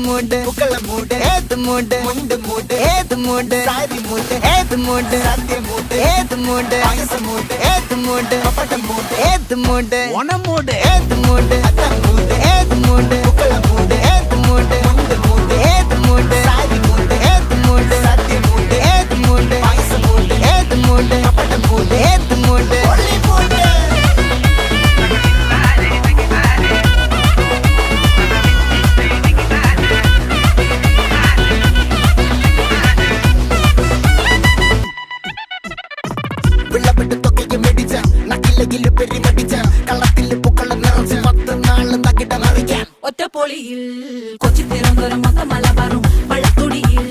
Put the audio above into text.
மூடு புகழ மூடு ஏது மூடு முண்டு மூடு ஏது மூடு சாரி மூடு ஏது மூடு சத்திய மூடு ஏது மூடு பாயச மூடு ஏது மூடு பப்பட்ட மூடு ஏது மூடு ஒன மூடு ஏது மூடு அத்த மூடு ஏது மூடு புகழ மூடு ஏது மூடு முண்டு மூடு ஏது மூடு சாரி மூடு ஏது மூடு சத்திய மூடு ஏது மூடு பாயச மூடு ஏது மூடு பப்பட்ட மூடு ஏது மூடு ஒளி மூடு വിളവിട്ട് തൊക്കയ്ക്ക് മെടിച്ച നക്കിലകില് പെരിമടിച്ച കള്ളത്തില് പൂക്കള നിറച്ച് 10 നാള് തകിട മറിക്കാൻ ഒറ്റപ്പൊളിയിൽ കൊച്ചി തിരുവനന്തപുരം മൊത്തം മലബാറും വള്ളത്തുടിയിൽ